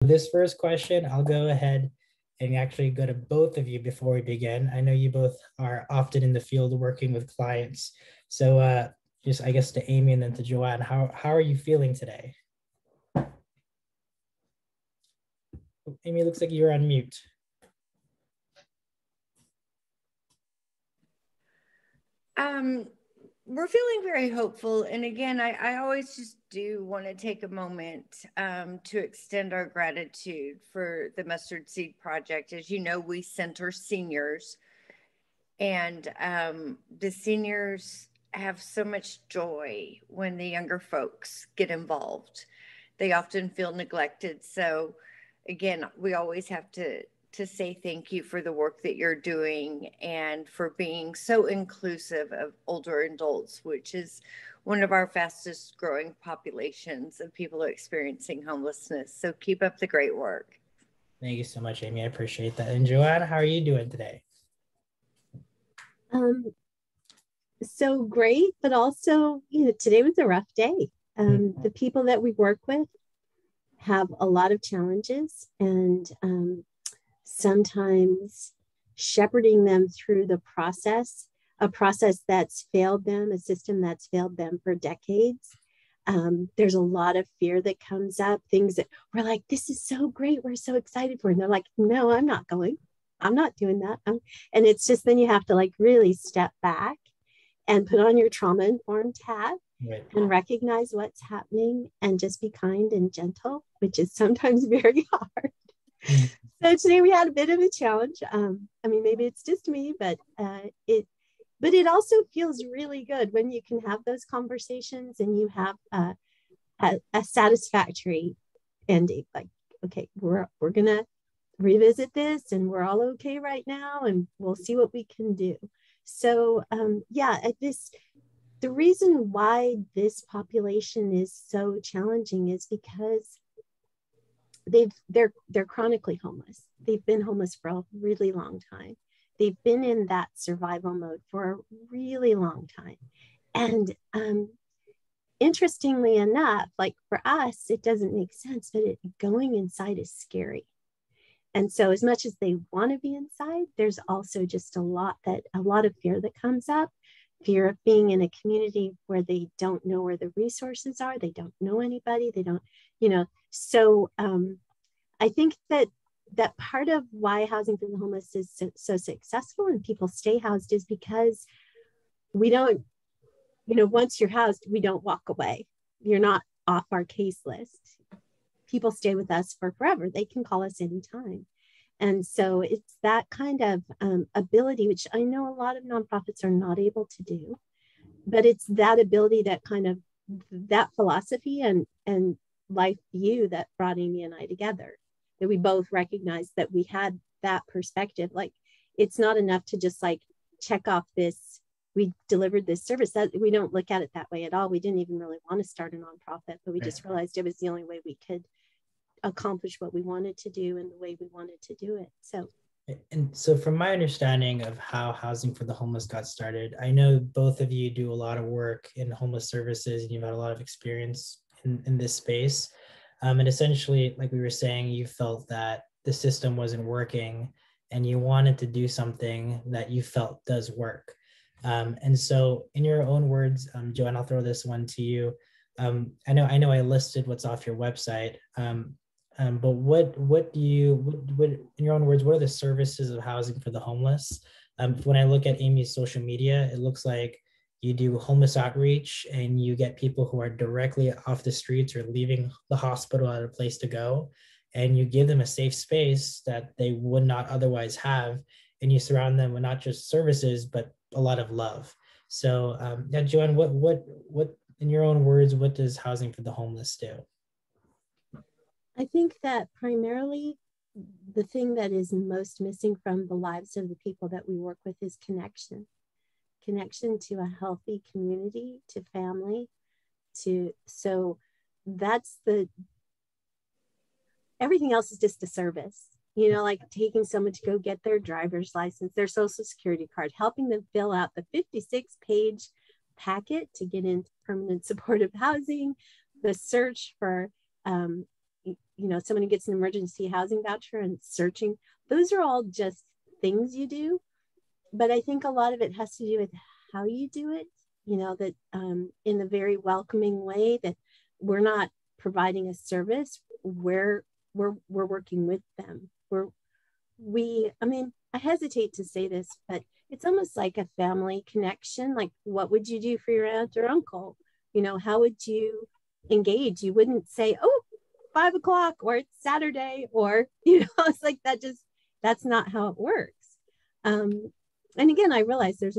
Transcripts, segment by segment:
This first question, I'll go ahead and actually go to both of you before we begin. I know you both are often in the field working with clients. So just I guess to Amie and then to Joanne, how are you feeling today? Amie, looks like you're on mute. We're feeling very hopeful. And again, I always just do want to take a moment to extend our gratitude for the Mustard Seed Project. As you know, we center seniors, and the seniors have so much joy when the younger folks get involved. They often feel neglected. So, again, we always have to say thank you for the work that you're doing and for being so inclusive of older adults, which is one of our fastest growing populations of people experiencing homelessness. So keep up the great work. Thank you so much, Amie. I appreciate that. And Joanne, how are you doing today? So great, but also, today was a rough day. The people that we work with have a lot of challenges, and sometimes shepherding them through the process, a process that's failed them, a system that's failed them for decades. There's a lot of fear that comes up, things that we're like, this is so great, we're so excited for. And they're like, no, I'm not going. I'm not doing that. And it's just then you have to like really step back and put on your trauma-informed hat and recognize what's happening and just be kind and gentle, which is sometimes very hard. So today we had a bit of a challenge. I mean, maybe it's just me, but it also feels really good when you can have those conversations and you have a satisfactory ending. Like, okay, we're gonna revisit this, and we're all okay right now, and we'll see what we can do. So the reason why this population is so challenging is because they're chronically homeless. They've been homeless for a really long time. They've been in that survival mode for a really long time. And interestingly enough, like for us, it doesn't make sense, but going inside is scary. And so as much as they want to be inside, there's also just a lot of fear that comes up. Fear of being in a community where they don't know where the resources are. They don't know anybody. They don't, So I think that part of why housing for the homeless is so successful and people stay housed is because we don't, once you're housed, we don't walk away. You're not off our case list. People stay with us for forever. They can call us anytime. And so it's that kind of ability, which I know a lot of nonprofits are not able to do, but it's that ability, that kind of that philosophy and life view that brought Amie and I together, that we both recognized that we had that perspective. Like, it's not enough to just like check off this, we delivered this service. That we don't look at it that way at all. We didn't even really want to start a nonprofit, but we just realized it was the only way we could accomplish what we wanted to do and the way we wanted to do it. So from my understanding of how Housing for the Homeless got started, I know both of you do a lot of work in homeless services and you've had a lot of experience in this space. And essentially, like we were saying, you felt that the system wasn't working and you wanted to do something that you felt does work. And so in your own words, Joanne, I'll throw this one to you. I know I listed what's off your website, but what do you, what in your own words, what are the services of housing for the homeless? When I look at Amie's social media, it looks like you do homeless outreach and you get people who are directly off the streets or leaving the hospital at a place to go, and you give them a safe space that they would not otherwise have, and you surround them with not just services but a lot of love. So yeah, Joanne, what in your own words, what does Housing for the Homeless do? I think that primarily the thing that is most missing from the lives of the people that we work with is connection to a healthy community, to family, so that's everything else is just a service, like taking someone to go get their driver's license, their social security card, helping them fill out the 56-page packet to get into permanent supportive housing, the search for someone who gets an emergency housing voucher and searching, those are all just things you do. But I think a lot of it has to do with how you do it, that in a very welcoming way, that we're not providing a service, we're working with them. I hesitate to say this, but it's almost like a family connection. Like, what would you do for your aunt or uncle? How would you engage? You wouldn't say, oh, 5 o'clock, or it's Saturday, or, it's like that's not how it works. And again, I realize there's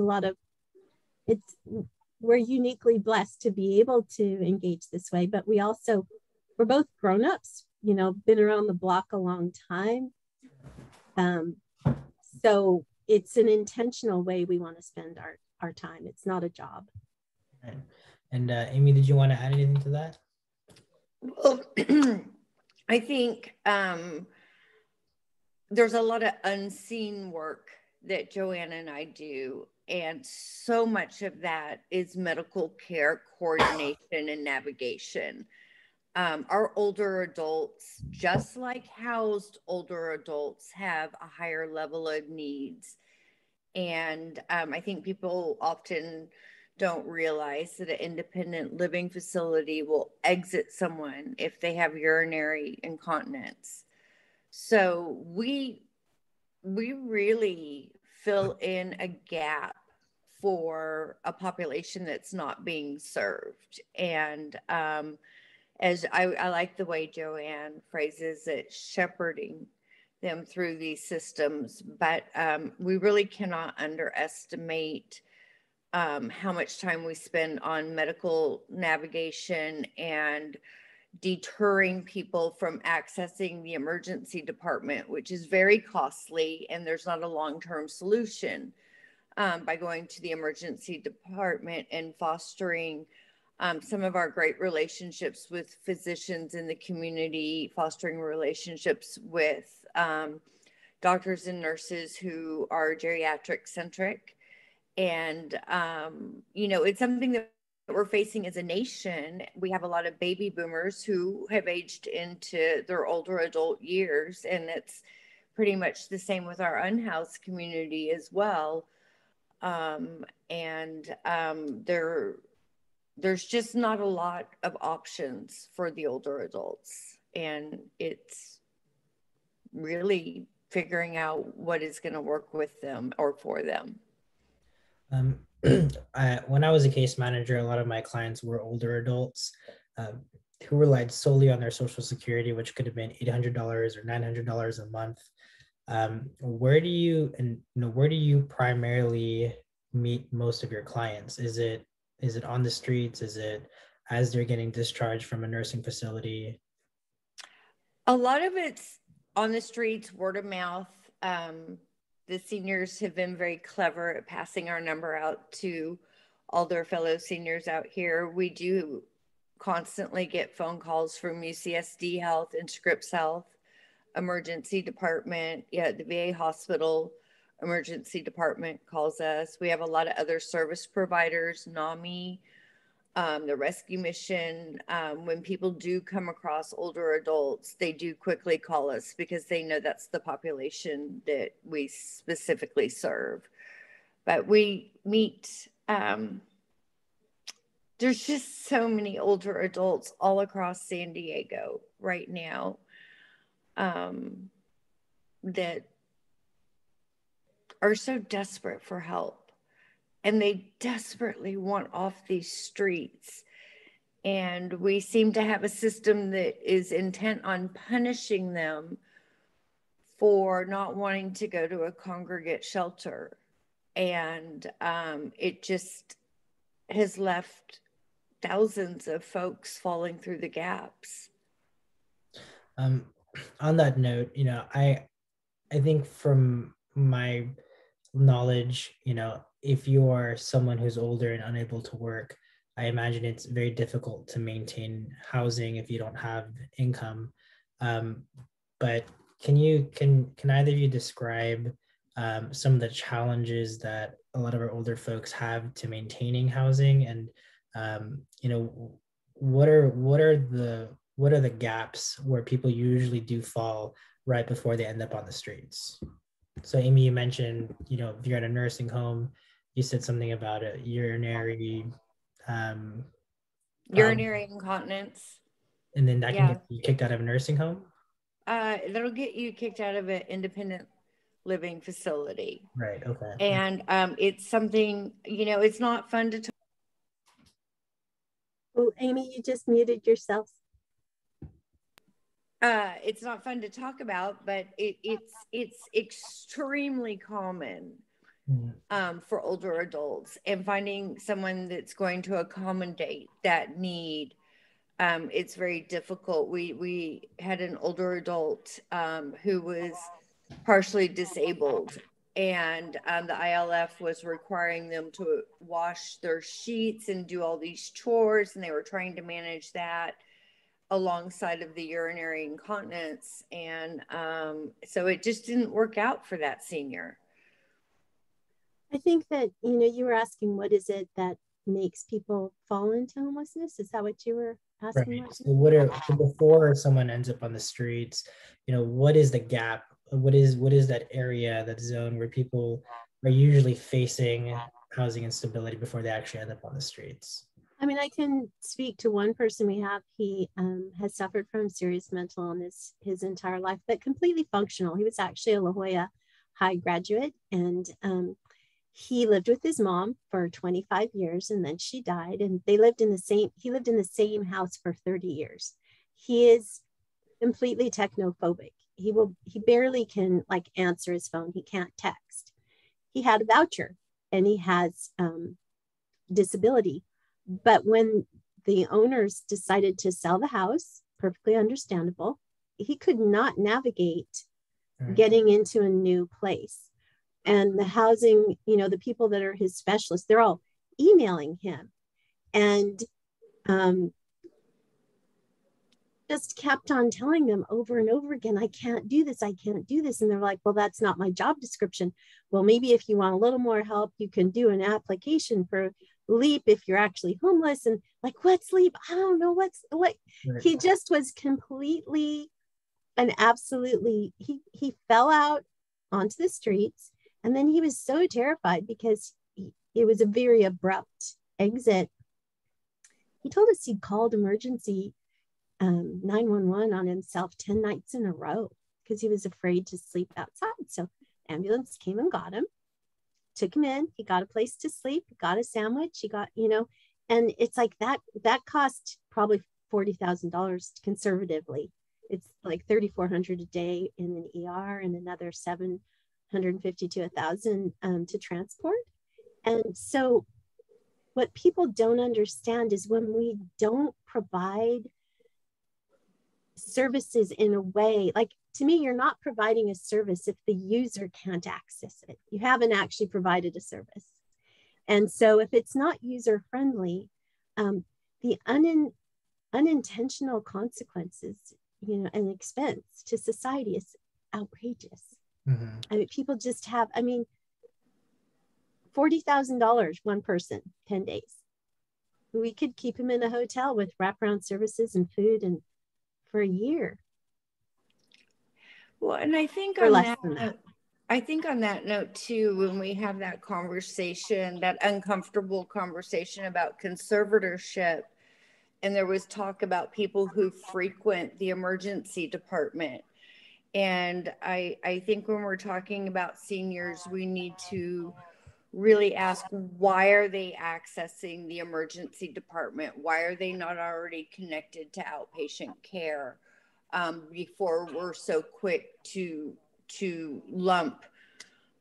we're uniquely blessed to be able to engage this way, but we're both grown-ups, been around the block a long time. So it's an intentional way we want to spend our time. It's not a job. Right. And Amie, did you want to add anything to that? Well, I think there's a lot of unseen work that Joanne and I do. And so much of that is medical care coordination and navigation. Our older adults, just like housed older adults, have a higher level of needs. And I think people often don't realize that an independent living facility will exit someone if they have urinary incontinence. So we really fill in a gap for a population that's not being served. And as I like the way Joanne phrases it, shepherding them through these systems, but we really cannot underestimate how much time we spend on medical navigation and deterring people from accessing the emergency department, which is very costly, and there's not a long-term solution by going to the emergency department and fostering some of our great relationships with physicians in the community, fostering relationships with doctors and nurses who are geriatric centric. And, it's something that we're facing as a nation. We have a lot of baby boomers who have aged into their older adult years, and it's pretty much the same with our unhoused community as well. There's just not a lot of options for the older adults, and it's really figuring out what is going to work with them or for them. When I was a case manager, a lot of my clients were older adults who relied solely on their Social Security, which could have been $800 or $900 a month. Where do you primarily meet most of your clients? Is it on the streets? Is it as they're getting discharged from a nursing facility? A lot of it's on the streets, word of mouth. The seniors have been very clever at passing our number out to all their fellow seniors out here. We do constantly get phone calls from UCSD Health and Scripps Health, emergency department, the VA hospital emergency department calls us. We have a lot of other service providers, NAMI, the rescue mission. When people do come across older adults, they do quickly call us because they know that's the population that we specifically serve. But we meet, there's just so many older adults all across San Diego right now that are so desperate for help, and they desperately want off these streets. And we seem to have a system that is intent on punishing them for not wanting to go to a congregate shelter. And it just has left thousands of folks falling through the gaps. On that note, I think from my knowledge, if you are someone who's older and unable to work, I imagine it's very difficult to maintain housing if you don't have income. But can either of you describe some of the challenges that a lot of our older folks have to maintaining housing, and what are what are the gaps where people usually do fall right before they end up on the streets? So Amie, you mentioned, if you're at a nursing home, you said something about a urinary um, problem, Urinary incontinence. and then that can Yeah. get you kicked out of a nursing home. That'll get you kicked out of an independent living facility. Right. Okay. And it's something, it's not fun to talk. Oh, Amie, you just muted yourself. It's not fun to talk about, but it's extremely common for older adults, and finding someone that's going to accommodate that need. It's very difficult. We had an older adult who was partially disabled, and the ILF was requiring them to wash their sheets and do all these chores, and they were trying to manage that alongside of the urinary incontinence, and so it just didn't work out for that senior. I think that, you were asking, what is it that makes people fall into homelessness? Is that what you were asking? Right. So before someone ends up on the streets, what is the gap? What is that area, that zone where people are usually facing housing instability before they actually end up on the streets? I mean, I can speak to one person we have. He has suffered from serious mental illness his entire life, but completely functional. He was actually a La Jolla High graduate, and he lived with his mom for 25 years, and then she died, and he lived in the same house for 30 years. He is completely technophobic. He barely can answer his phone. He can't text. He had a voucher, and he has disability. But when the owners decided to sell the house, perfectly understandable, he could not navigate getting into a new place. And the housing, the people that are his specialists, they're all emailing him, and just kept on telling them over and over again, I can't do this. And they're like, well, that's not my job description. Well, maybe if you want a little more help, you can do an application for LEAP if you're actually homeless. And what's LEAP? I don't know what. Right. He just was completely and absolutely, he fell out onto the streets. And then he was so terrified because it was a very abrupt exit. He told us he'd called emergency 911 on himself 10 nights in a row because he was afraid to sleep outside. So ambulance came and got him, took him in. He got a place to sleep, got a sandwich. He got, and it's that cost probably $40,000 conservatively. It's like $3,400 a day in an ER and another $750 to $1,000 to transport. And so what people don't understand is when we don't provide services in a way, to me, you're not providing a service if the user can't access it. You haven't actually provided a service. And so if it's not user friendly, the unintentional consequences, and expense to society is outrageous. Mm-hmm. I mean, people just have, $40,000 one person, 10 days. We could keep him in a hotel with wraparound services and food and for a year. Well, and I think on that note too, when we have that conversation, that uncomfortable conversation about conservatorship, and there was talk about people who frequent the emergency department. And I think when we're talking about seniors, we need to really ask, why are they accessing the emergency department? Why are they not already connected to outpatient care before we're so quick to lump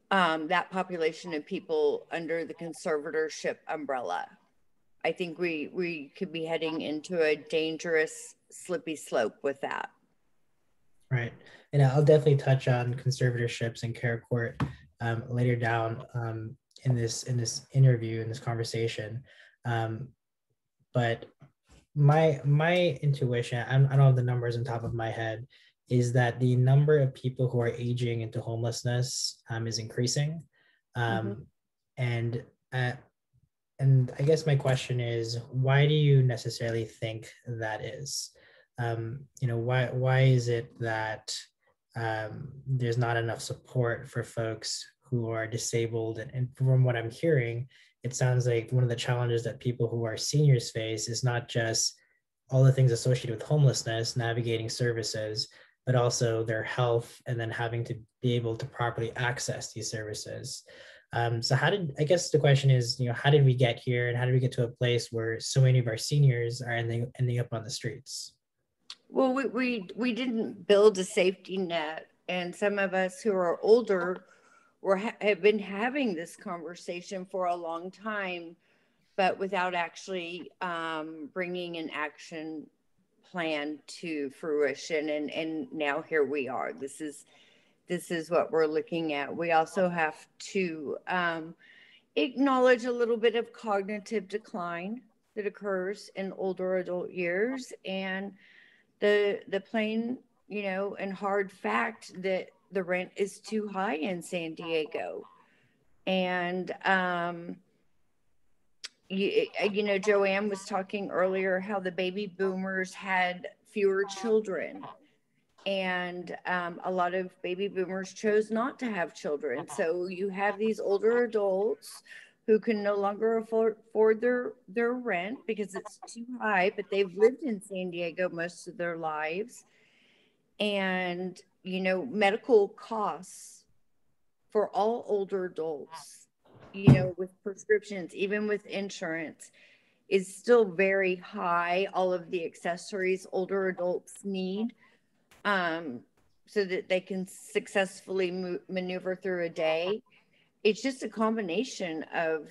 that population of people under the conservatorship umbrella? I think we could be heading into a dangerous, slippy slope with that. Right. And I'll definitely touch on conservatorships and care court later down in this interview, in this conversation. But my intuition, I don't have the numbers on top of my head, is that the number of people who are aging into homelessness is increasing. And I guess my question is, why do you necessarily think that is? why is it that there's not enough support for folks who are disabled? And from what I'm hearing, it sounds like one of the challenges that people who are seniors face is not just all the things associated with homelessness, navigating services, but also their health, and then having to be able to properly access these services. So I guess the question is, how did we get here, and how did we get to a place where so many of our seniors are ending up on the streets? Well, we didn't build a safety net, and some of us who are older have been having this conversation for a long time, but without actually bringing an action plan to fruition. And now here we are. This is what we're looking at. We also have to acknowledge a little bit of cognitive decline that occurs in older adult years, and the plain, and hard fact that the rent is too high in San Diego. And Joanne was talking earlier how the baby boomers had fewer children, and a lot of baby boomers chose not to have children. So you have these older adults who can no longer afford their rent because it's too high, but they've lived in San Diego most of their lives. And medical costs for all older adults, with prescriptions, even with insurance, is still very high. All of the accessories older adults need, so that they can successfully maneuver through a day. It's just a combination of,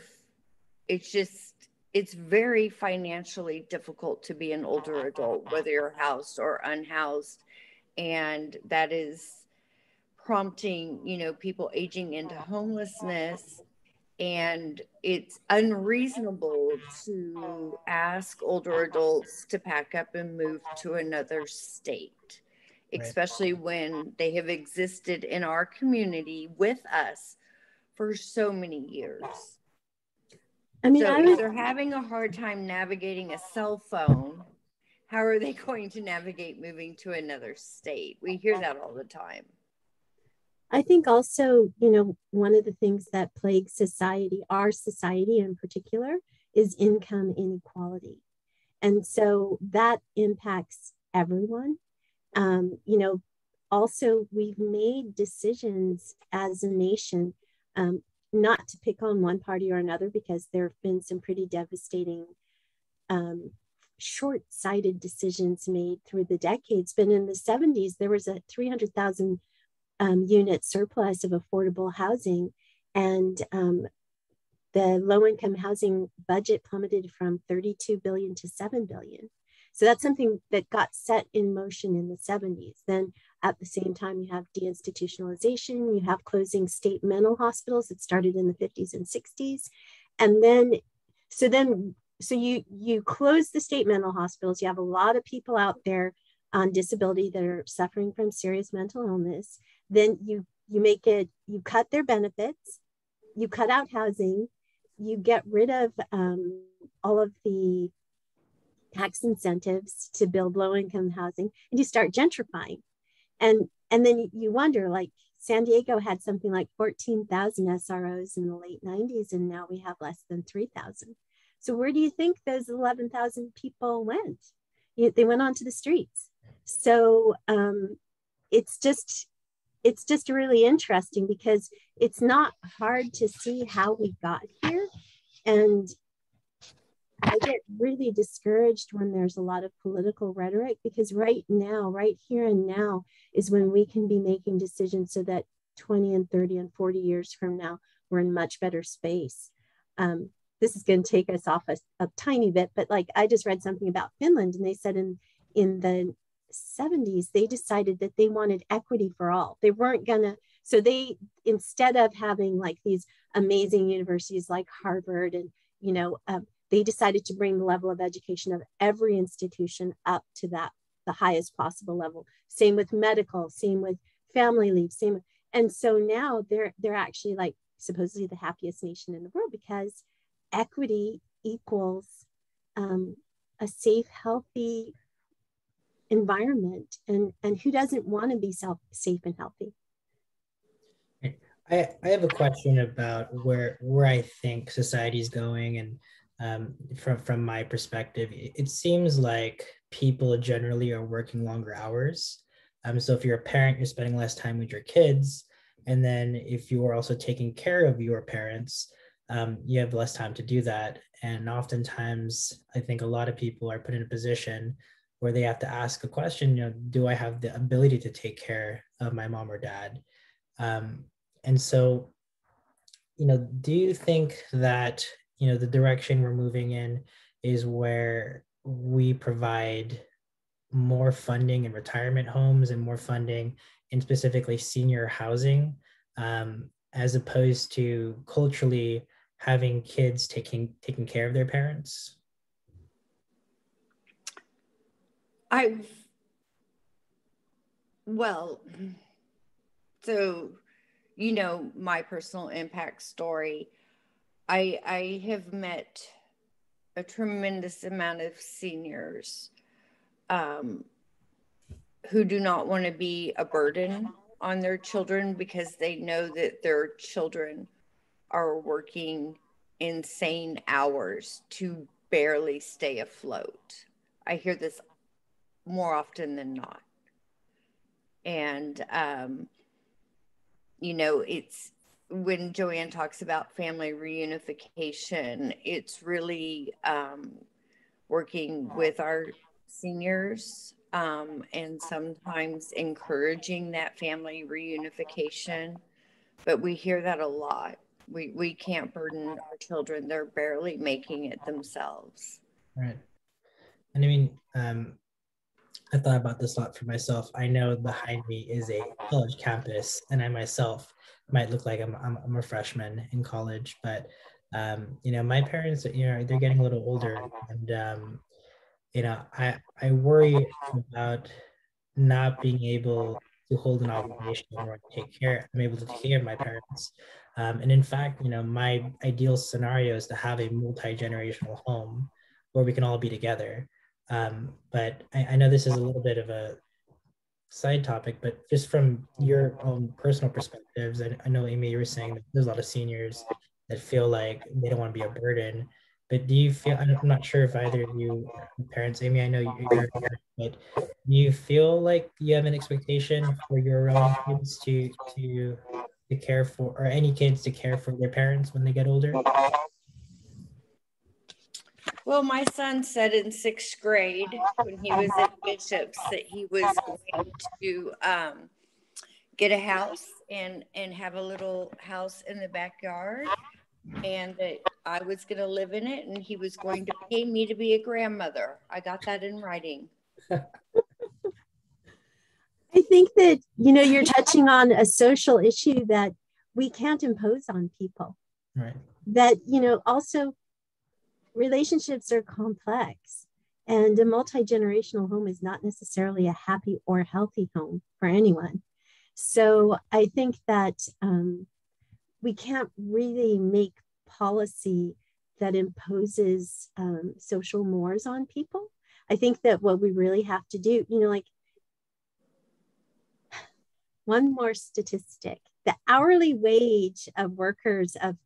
it's very financially difficult to be an older adult, whether you're housed or unhoused. And that is prompting, people aging into homelessness. And it's unreasonable to ask older adults to pack up and move to another state, Right. especially when they have existed in our community with us for so many years. I mean, So if they're having a hard time navigating a cell phone, how are they going to navigate moving to another state? We hear that all the time. I think also, one of the things that plagues society, our society in particular, is income inequality. And so that impacts everyone. Also, we've made decisions as a nation, not to pick on one party or another, because there have been some pretty devastating, short-sighted decisions made through the decades. But in the 70s, there was a 300,000 unit surplus of affordable housing, and the low-income housing budget plummeted from 32 billion to 7 billion. So that's something that got set in motion in the 70s. Then at the same time, you have deinstitutionalization, you have closing state mental hospitals that started in the 50s and 60s. And then you close the state mental hospitals, you have a lot of people out there on disability that are suffering from serious mental illness. Then you cut their benefits, you cut out housing, you get rid of all of the tax incentives to build low-income housing, and you start gentrifying. And then you wonder, like, San Diego had something like 14,000 SROs in the late 90s, and now we have less than 3,000. So where do you think those 11,000 people went? They went onto the streets. So it's just really interesting, because it's not hard to see how we got here. And I get really discouraged when there's a lot of political rhetoric, because right now, right here and now, is when we can be making decisions so that 20 and 30 and 40 years from now, we're in much better space. This is going to take us off a tiny bit, but like, I just read something about Finland, and they said in the 70s, they decided that they wanted equity for all. They weren't gonna, so they, instead of having like these amazing universities like Harvard, and they decided to bring the level of education of every institution up to the highest possible level. Same with medical, same with family leave, and so now they're actually like supposedly the happiest nation in the world, because equity equals a safe, healthy environment, and who doesn't want to be safe and healthy? I have a question about where I think society is going, and from my perspective, it seems like people generally are working longer hours. So if you're a parent, you're spending less time with your kids, and then if you are also taking care of your parents, you have less time to do that. And oftentimes, I think a lot of people are put in a position where they have to ask a question, do I have the ability to take care of my mom or dad? Um, and so, do you think that, the direction we're moving in is where we provide more funding in retirement homes and more funding in specifically senior housing, as opposed to culturally having kids taking care of their parents? Well, so, my personal impact story, I have met a tremendous amount of seniors who do not want to be a burden on their children because they know that their children are working insane hours to barely stay afloat. I hear this more often than not. And, it's when Joanne talks about family reunification, it's really working with our seniors and sometimes encouraging that family reunification. But we hear that a lot. We can't burden our children. They're barely making it themselves. Right. And I mean, I thought about this a lot for myself. I know behind me is a college campus, and I myself might look like I'm a freshman in college, but my parents, they're getting a little older, and I worry about not being able to hold an obligation or take care. I'm able to take care of my parents, and in fact, my ideal scenario is to have a multi-generational home where we can all be together. But I know this is a little bit of a side topic, but just from your own personal perspectives, I know, Amie, you were saying that there's a lot of seniors that feel like they don't want to be a burden. But do you feel, I'm not sure if either of you are parents, Amie, I know you're a parent, but do you feel like you have an expectation for your own kids to care for, or any kids to care for their parents when they get older? Well, my son said in 6th grade when he was at Bishop's that he was going to get a house and have a little house in the backyard, and that I was going to live in it, and he was going to pay me to be a grandmother. I got that in writing. I think that, you're touching on a social issue that we can't impose on people. Right. That, also relationships are complex, and a multi-generational home is not necessarily a happy or healthy home for anyone. So I think that we can't really make policy that imposes social mores on people. I think that what we really have to do, like, one more statistic: the hourly wage of workers, of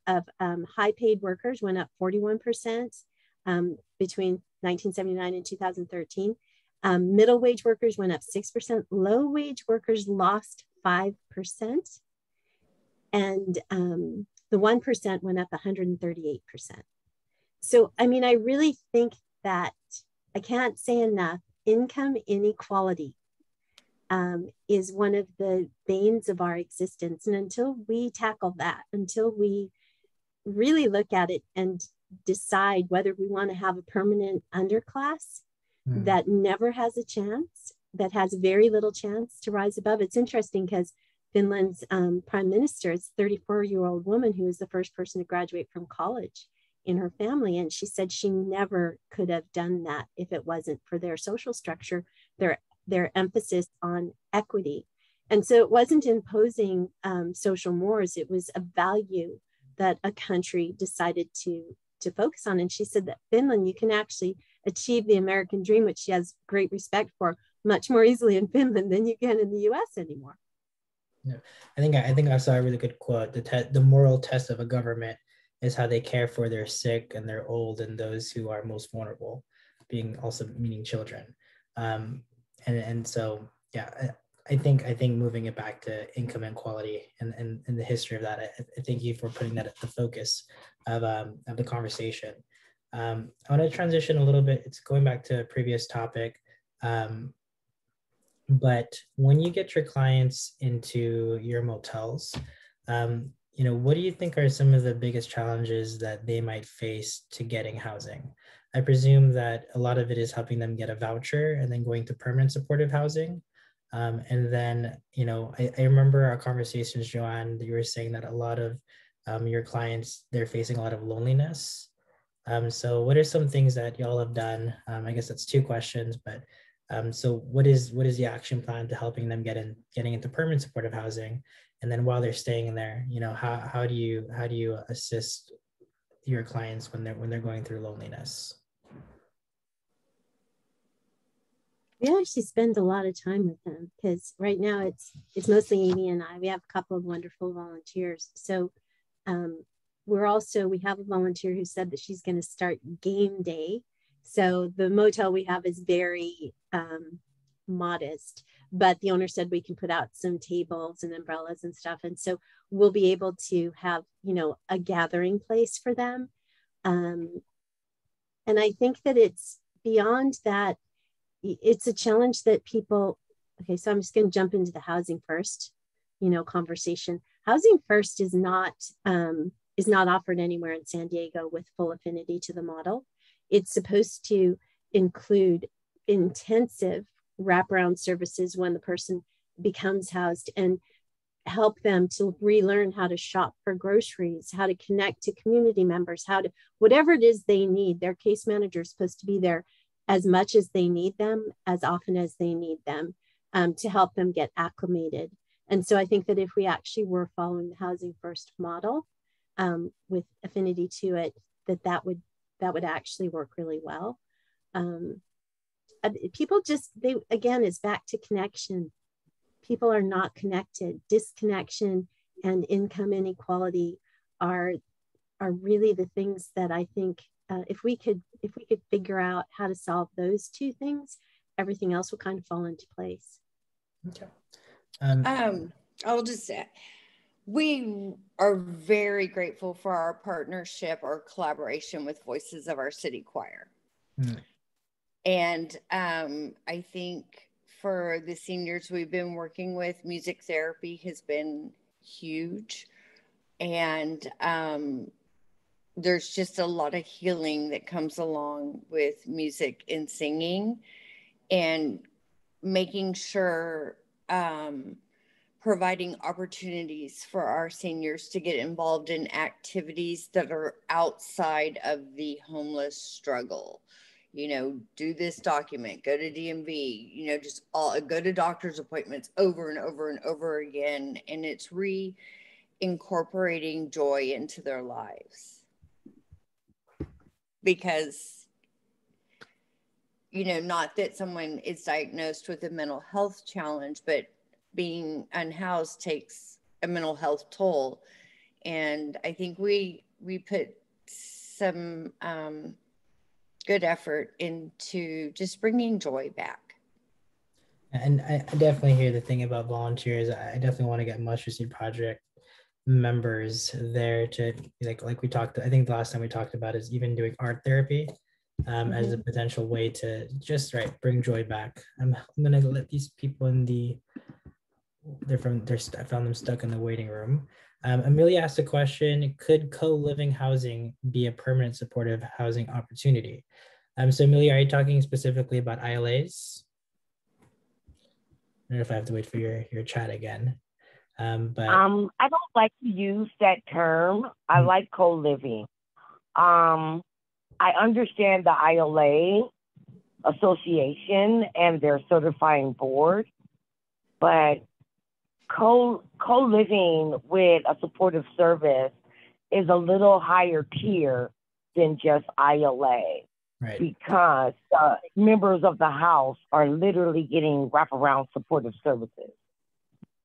high paid workers, went up 41% between 1979 and 2013. Middle wage workers went up 6%. Low wage workers lost 5%. And the 1% went up 138%. So, I mean, I really think that, I can't say enough, income inequality is one of the banes of our existence. And until we tackle that, until we really look at it and decide whether we want to have a permanent underclass that never has a chance, that has very little chance to rise above. It's interesting because Finland's prime minister is a 34-year-old woman who was the first person to graduate from college in her family. And she said she never could have done that if it wasn't for their social structure, their emphasis on equity. And so it wasn't imposing social mores, it was a value that a country decided to focus on. And she said that Finland, you can actually achieve the American dream, which she has great respect for, much more easily in Finland than you can in the US anymore. Yeah. I think I saw a really good quote. The moral test of a government is how they care for their sick and their old and those who are most vulnerable, being also meaning children. And so yeah, I think moving it back to income inequality and the history of that, I thank you for putting that at the focus of the conversation. I want to transition a little bit. It's going back to a previous topic. But when you get your clients into your motels, what do you think are some of the biggest challenges that they might face to getting housing? I presume that a lot of it is helping them get a voucher and then going to permanent supportive housing. And then, I remember our conversations, Joanne, that you were saying that a lot of your clients, they're facing a lot of loneliness. So what are some things that y'all have done? I guess that's two questions, but so what is the action plan to helping them getting into permanent supportive housing? And then while they're staying in there, how do you assist your clients when they're going through loneliness? We actually spend a lot of time with them because right now it's mostly Amie and I. We have a couple of wonderful volunteers. So we have a volunteer who said that she's going to start game day. So the motel we have is very modest, but the owner said we can put out some tables and umbrellas and stuff. And so we'll be able to have, a gathering place for them. And I think that it's beyond that. It's a challenge that people, okay, so I'm just going to jump into the housing first, conversation. Housing first is not offered anywhere in San Diego with full affinity to the model. It's supposed to include intensive wraparound services when the person becomes housed and help them to relearn how to shop for groceries, how to connect to community members, whatever it is they need. Their case manager is supposed to be there as much as they need them, as often as they need them, to help them get acclimated. And so I think that if we actually were following the housing first model with affinity to it, that would actually work really well. People it's back to connection. People are not connected. Disconnection and income inequality are really the things that I think if we could figure out how to solve those two things, everything else will kind of fall into place. Okay. I'll just say, we are very grateful for our partnership or collaboration with Voices of Our City Choir. Mm. And I think for the seniors we've been working with, music therapy has been huge. And there's just a lot of healing that comes along with music and singing, and making sure providing opportunities for our seniors to get involved in activities that are outside of the homeless struggle. Do this document, go to DMV, just go to doctor's appointments over and over and over again. And it's reincorporating joy into their lives. Because, not that someone is diagnosed with a mental health challenge, but being unhoused takes a mental health toll. And I think we put some good effort into just bringing joy back. And I definitely hear the thing about volunteers. I definitely want to get Mustard Seed Project members there to like we talked. I think the last time we talked about is even doing art therapy as a potential way to just bring joy back. I'm gonna let these people in I found them stuck in the waiting room. Amelia asked a question: could co-living housing be a permanent supportive housing opportunity? So Amelia, are you talking specifically about ILAs? I don't know if I have to wait for your chat again. But I don't like to use that term. I like co-living. I understand the ILA association and their certifying board, but co-living with a supportive service is a little higher tier than just ILA. Right. because the members of the house are literally getting wraparound supportive services.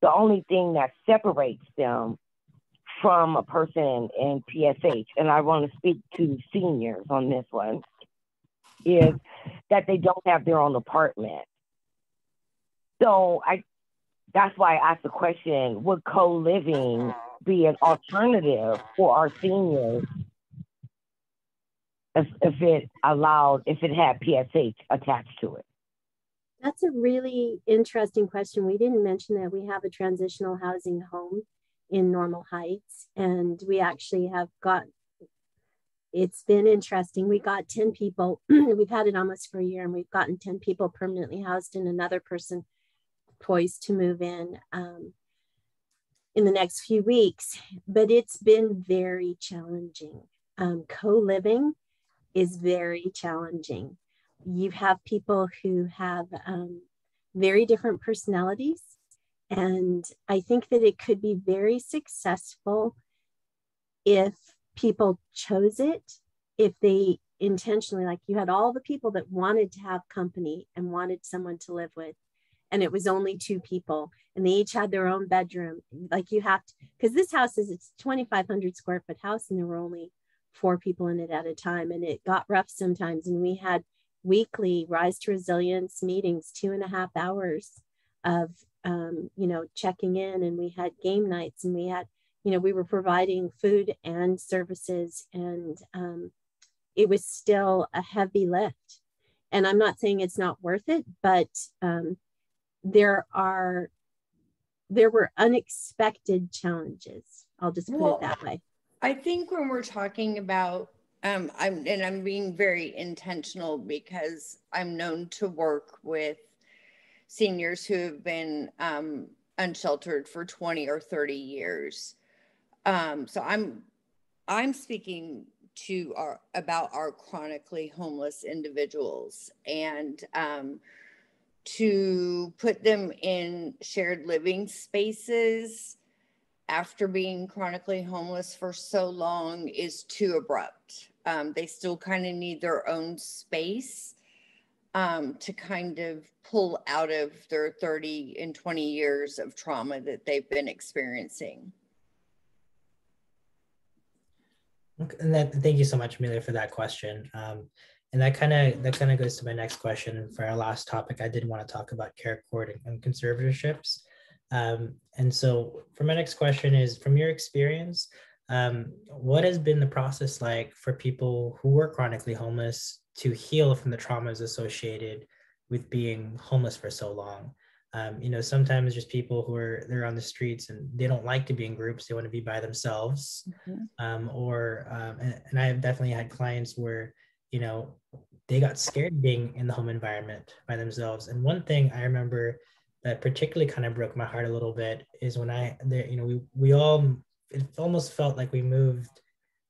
The only thing that separates them from a person in PSH, and I want to speak to seniors on this one, is that they don't have their own apartment. So that's why I asked the question, would co-living be an alternative for our seniors if it had PSH attached to it? That's a really interesting question. We didn't mention that we have a transitional housing home in Normal Heights, and we actually have got, it's been interesting. We got 10 people, we've had it almost for a year, and we've gotten 10 people permanently housed and another person poised to move in the next few weeks, but it's been very challenging. Co-living is very challenging. You have people who have very different personalities, and I think that it could be very successful if people chose it, if they intentionally, like you had all the people that wanted to have company and wanted someone to live with, and it was only 2 people, and they each had their own bedroom. Like you have to, because this house it's 2,500 square foot house, and there were only 4 people in it at a time, and it got rough sometimes. And we had weekly Rise to Resilience meetings, 2.5 hours of checking in, and we had game nights, and we had, we were providing food and services, and it was still a heavy lift. And I'm not saying it's not worth it, but there were unexpected challenges. I'll just put it that way. I think when we're talking about, I'm being very intentional because I'm known to work with seniors who have been unsheltered for 20 or 30 years. So I'm speaking about our chronically homeless individuals, and to put them in shared living spaces after being chronically homeless for so long is too abrupt. They still kind of need their own space to kind of pull out of their 30 and 20 years of trauma that they've been experiencing. And thank you so much, Amelia, for that question. And that kind of goes to my next question. For our last topic, I did want to talk about care court and conservatorships. And so for my next question is, from your experience, what has been the process like for people who were chronically homeless to heal from the traumas associated with being homeless for so long? Sometimes just people they're on the streets and they don't like to be in groups. They want to be by themselves. Mm-hmm. And I have definitely had clients where, they got scared being in the home environment by themselves. And one thing I remember that particularly kind of broke my heart a little bit is when it almost felt like we moved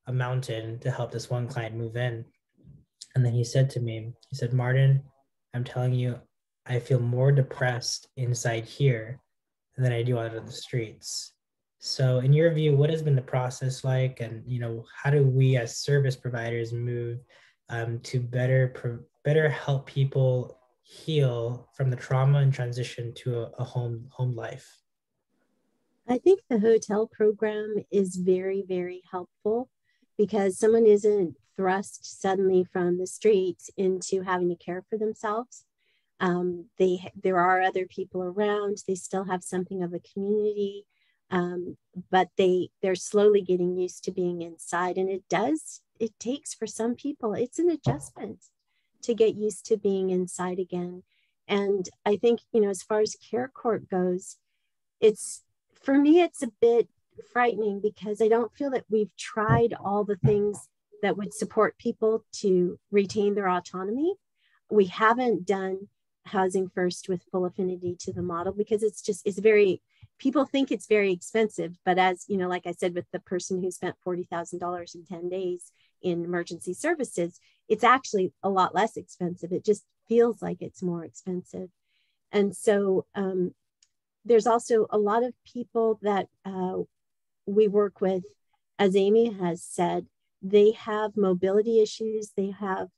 a mountain to help this one client move in. And then he said to me, Martin, I'm telling you, I feel more depressed inside here than I do out on the streets. So in your view, what has been the process like? And, how do we as service providers move to better help people heal from the trauma and transition to a home life? I think the hotel program is very, very helpful because someone isn't thrust suddenly from the streets into having to care for themselves. There are other people around. They still have something of a community, but they're slowly getting used to being inside. And it takes, for some people, it's an adjustment to get used to being inside again. And I think, as far as care court goes, for me, it's a bit frightening because I don't feel that we've tried all the things that would support people to retain their autonomy. We haven't done housing first with full affinity to the model because people think it's very expensive, but as like I said, with the person who spent $40,000 in 10 days in emergency services, it's actually a lot less expensive. It just feels like it's more expensive. And so there's also a lot of people that we work with, as Amie has said, they have mobility issues, they have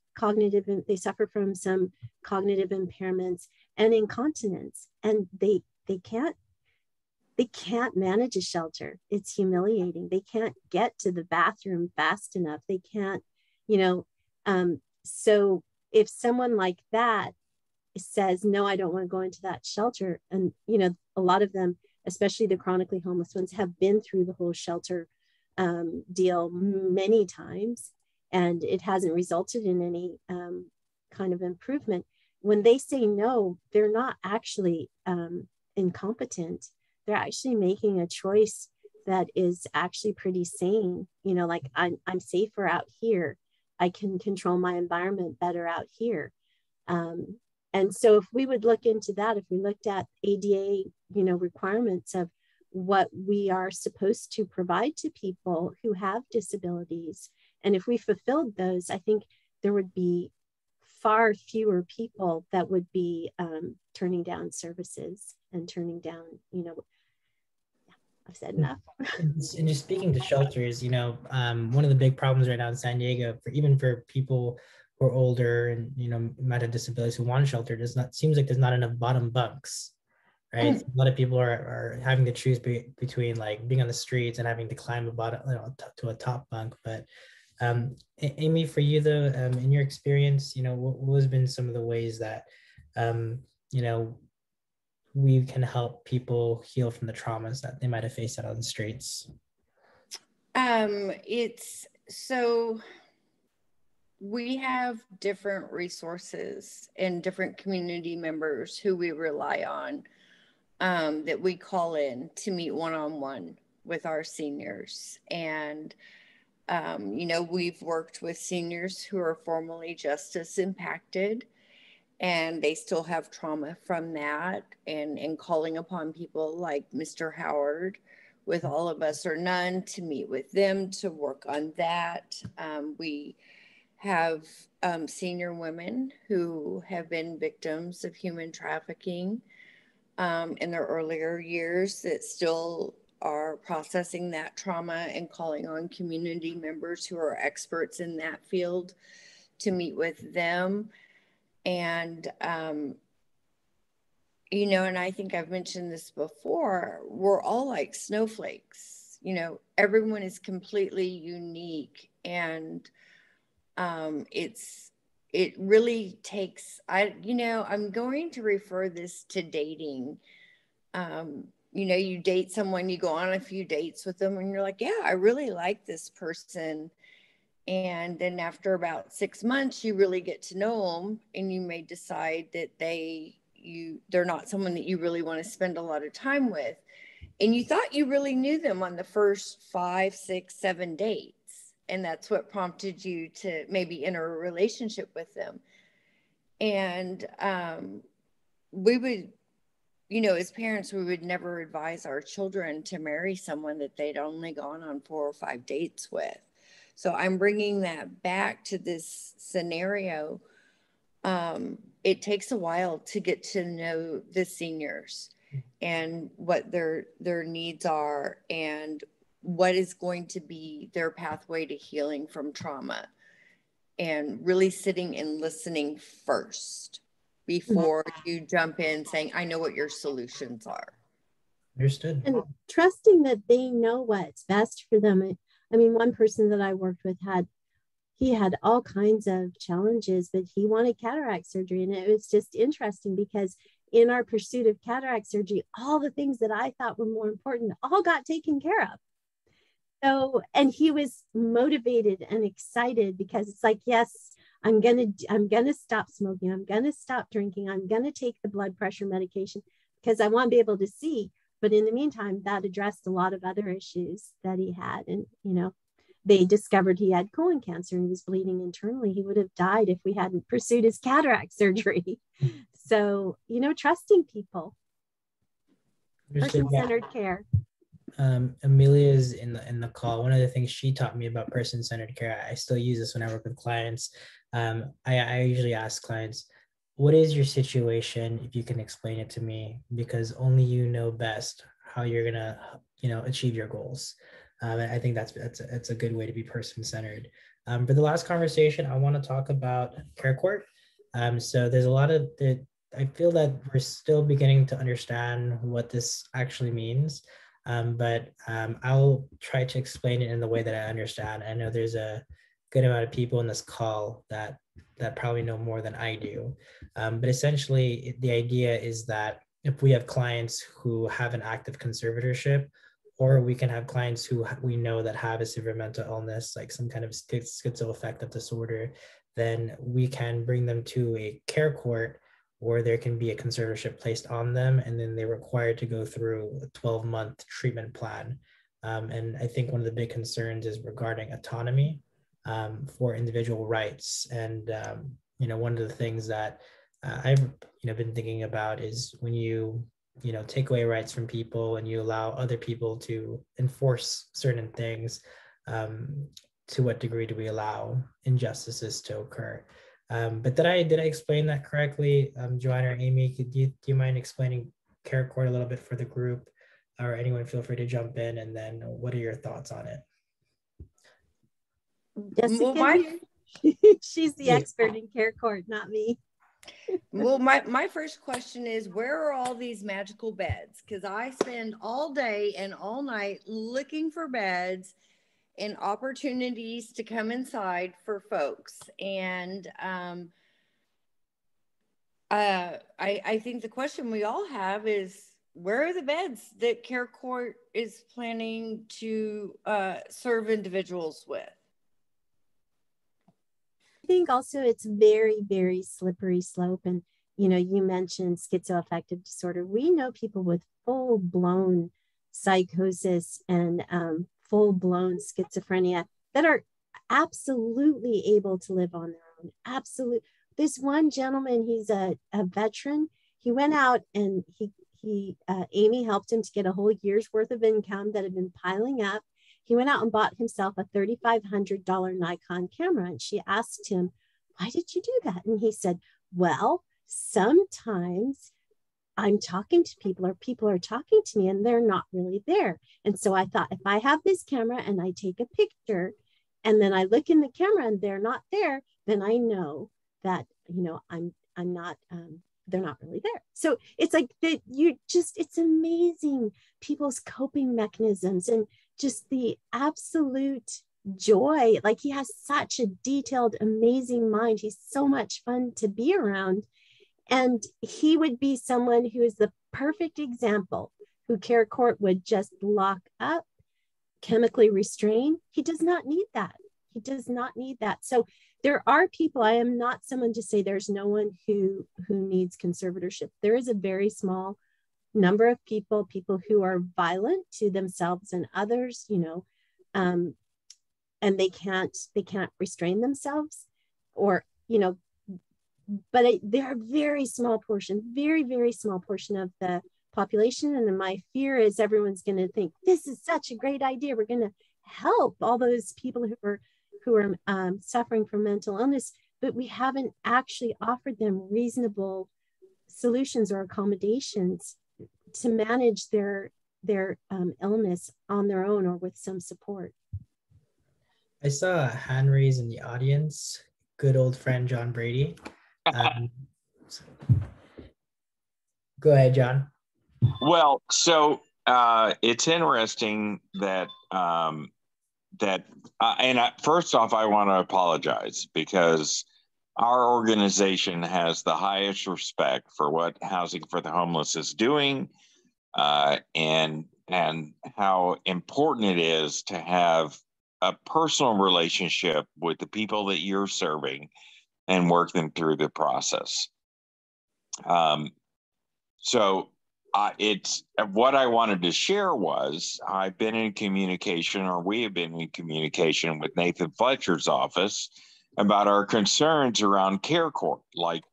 they suffer from some cognitive impairments and incontinence, and they can't manage a shelter. It's humiliating. They can't get to the bathroom fast enough. They can't, so if someone like that says, no, I don't want to go into that shelter, and a lot of them, especially the chronically homeless ones, have been through the whole shelter deal many times, and it hasn't resulted in any kind of improvement. When they say no, they're not actually incompetent. They're actually making a choice that is actually pretty sane. Like I'm safer out here. I can control my environment better out here. And so if we would look into that, if we looked at ADA, requirements of what we are supposed to provide to people who have disabilities, and if we fulfilled those, I think there would be far fewer people that would be turning down services and turning down, I've said enough. And just speaking to shelters, one of the big problems right now in San Diego, for people who are older and might have disabilities who want a shelter, seems like there's not enough bottom bunks, right? A lot of people are having to choose between like being on the streets and having to climb a bottom to a top bunk. But Amie, for you though, in your experience, what has been some of the ways that we can help people heal from the traumas that they might have faced out on the streets? We have different resources and different community members who we rely on, that we call in to meet one-on-one with our seniors. And, we've worked with seniors who are formerly justice impacted, and they still have trauma from that, and calling upon people like Mr. Howard with All of Us or None to meet with them to work on that. We have senior women who have been victims of human trafficking in their earlier years that still are processing that trauma and calling on community members who are experts in that field to meet with them. And, and I think I've mentioned this before, we're all like snowflakes. Everyone is completely unique, and it really takes, I'm going to refer this to dating. You date someone, you go on a few dates with them, and you're like, yeah, I really like this person. And then after about 6 months, you really get to know them, and you may decide that they're not someone that you really want to spend a lot of time with. And you thought you really knew them on the first 5, 6, 7 dates. And that's what prompted you to maybe enter a relationship with them. And we would, as parents, we would never advise our children to marry someone that they'd only gone on 4 or 5 dates with. So I'm bringing that back to this scenario. It takes a while to get to know the seniors and what their needs are and what is going to be their pathway to healing from trauma, and really sitting and listening first before you jump in saying, I know what your solutions are. Understood. And trusting that they know what's best for them. I mean, one person that I worked with had all kinds of challenges, but he wanted cataract surgery. And it was just interesting because in our pursuit of cataract surgery, all the things that I thought were more important all got taken care of. So, and he was motivated and excited because it's like, yes, I'm gonna stop smoking. I'm gonna stop drinking. I'm gonna take the blood pressure medication because I want to be able to see. But in the meantime, that addressed a lot of other issues that he had. And, they discovered he had colon cancer and he was bleeding internally. He would have died if we hadn't pursued his cataract surgery. So, trusting people, person-centered care. Amelia's in the call. One of the things she taught me about person-centered care, I still use this when I work with clients. I usually ask clients, what is your situation, if you can explain it to me, because only you know best how you're gonna achieve your goals. And I think that's a good way to be person-centered. For the last conversation, I want to talk about care court. So there's a lot of I feel that we're still beginning to understand what this actually means. But I'll try to explain it in the way that I understand. I know there's a good amount of people in this call that probably know more than I do. But essentially, the idea is that if we have clients who have an active conservatorship, or we can have clients who we know that have a severe mental illness, like some kind of schizoaffective disorder, then we can bring them to a care court where there can be a conservatorship placed on them, and then they're required to go through a 12-month treatment plan. And I think one of the big concerns is regarding autonomy for individual rights. And one of the things that I've been thinking about is when you take away rights from people and you allow other people to enforce certain things, to what degree do we allow injustices to occur? But did I explain that correctly, Joanne or Amy? Do you mind explaining care court a little bit for the group, or anyone feel free to jump in? And then what are your thoughts on it? Jessica, she's the expert in care court, not me. Well, my first question is, where are all these magical beds? Because I spend all day and all night looking for beds and opportunities to come inside for folks. And I think the question we all have is, where are the beds that care court is planning to serve individuals with? I think also it's very, very slippery slope. And, you mentioned schizoaffective disorder. We know people with full-blown psychosis and full-blown schizophrenia that are absolutely able to live on their own. Absolutely. This one gentleman, he's a veteran. He went out and Amy helped him to get a whole year's worth of income that had been piling up. He went out and bought himself a $3,500 Nikon camera. And she asked him, why did you do that? And he said, well, sometimes I'm talking to people, or people are talking to me and they're not really there. And so I thought, if I have this camera and I take a picture and then I look in the camera and they're not there, then I know that, I'm not, they're not really there. So it's like that it's amazing people's coping mechanisms and just the absolute joy. Like, he has such a detailed, amazing mind. He's so much fun to be around. And he would be someone who is the perfect example, who care court would just lock up, chemically restrain. He does not need that. He does not need that. So there are people, I am not someone to say there's no one who needs conservatorship. There is a very small number of people who are violent to themselves and others, and they can't restrain themselves, or, but they're a very small portion, very, very small portion of the population. And my fear is everyone's going to think, this is such a great idea. We're going to help all those people who are suffering from mental illness, but we haven't actually offered them reasonable solutions or accommodations to manage their illness on their own or with some support. I saw a hand raise in the audience. Good old friend John Brady. Go ahead, John. Well, so it's interesting that first off, I want to apologize because our organization has the highest respect for what Housing for the Homeless is doing, and how important it is to have a personal relationship with the people that you're serving and work them through the process. So it's what I wanted to share was I've been in communication, or we have been in communication with Nathan Fletcher's office about our concerns around care court. Like,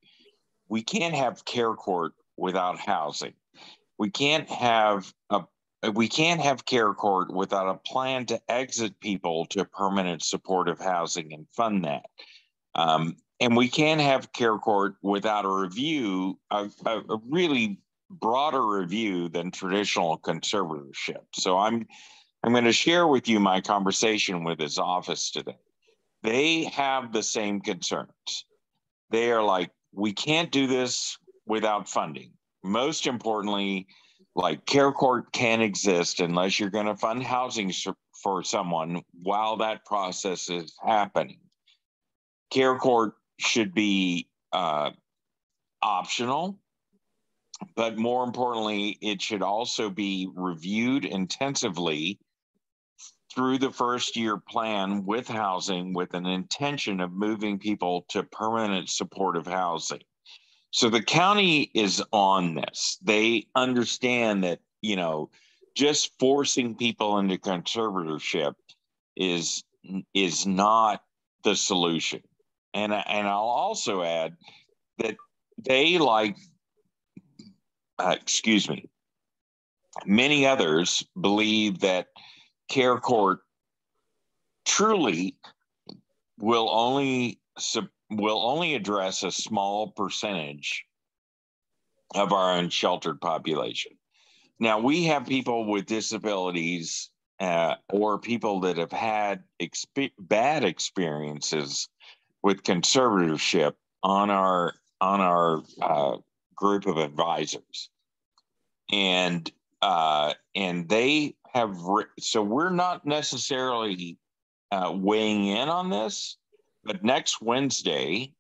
we can't have care court without housing. We can't have care court without a plan to exit people to permanent supportive housing and fund that. And we can't have care court without a review, a really broader review than traditional conservatorship. So I'm going to share with you my conversation with his office today. they have the same concerns. They are like, we can't do this without funding. Most importantly, like care court can't exist unless you're going to fund housing for someone while that process is happening. Care court should be optional, but more importantly, it should also be reviewed intensively through the first year plan with housing, with an intention of moving people to permanent supportive housing. So the county is on this. They understand that, you know, just forcing people into conservatorship is not the solution. And I'll also add that they, like, many others believe that care court truly will only address a small percentage of our unsheltered population. Now, we have people with disabilities or people that have had bad experiences with conservatorship on our group of advisors, and they have. So we're not necessarily weighing in on this, but next Wednesday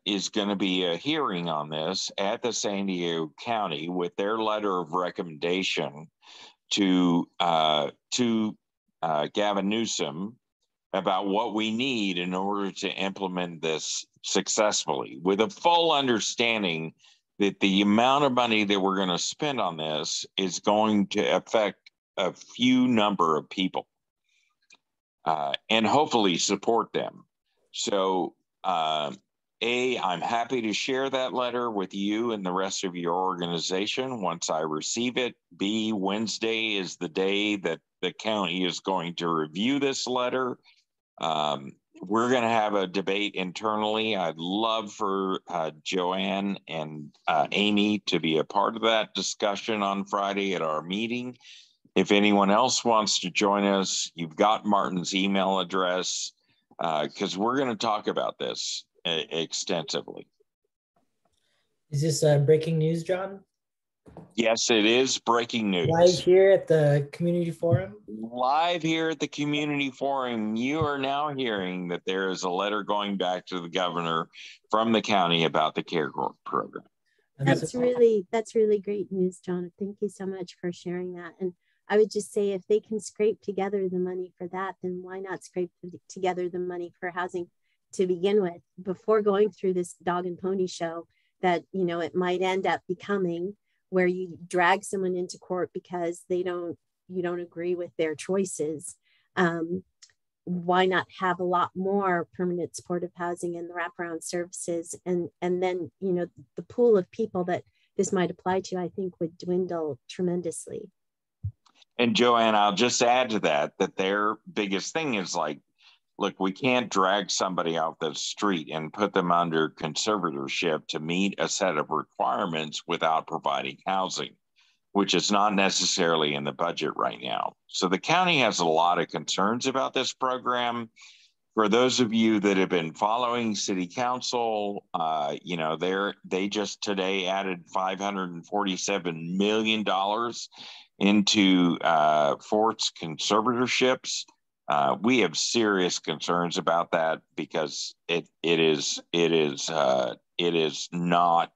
is going to be a hearing on this at the San Diego County with their letter of recommendation to Gavin Newsom about what we need in order to implement this successfully, with a full understanding that the amount of money that we're going to spend on this is going to affect a few number of people and hopefully support them. So, I'm happy to share that letter with you and the rest of your organization once I receive it. B, Wednesday is the day that the county is going to review this letter. We're going to have a debate internally. I'd love for Joanne and Amie to be a part of that discussion on Friday at our meeting. If anyone else wants to join us, you've got Martin's email address, because we're going to talk about this extensively. Is this breaking news, John? Yes, it is breaking news. Live here at the community forum? Live here at the community forum, you are now hearing that there is a letter going back to the governor from the county about the care court program. That's really great news, John. Thank you so much for sharing that. And I would just say, if they can scrape together the money for that, then why not scrape together the money for housing to begin with, before going through this dog and pony show that, you know, it might end up becoming, where you drag someone into court because you don't agree with their choices. Why not have a lot more permanent supportive housing and the wraparound services, and then, you know, the pool of people that this might apply to, I think, would dwindle tremendously. And Joanne, I'll just add to that their biggest thing is like, look, we can't drag somebody out the street and put them under conservatorship to meet a set of requirements without providing housing, which is not necessarily in the budget right now. So the county has a lot of concerns about this program. For those of you that have been following city council, you know, they just today added $547 million into Fort's conservatorships. We have serious concerns about that, because it is not.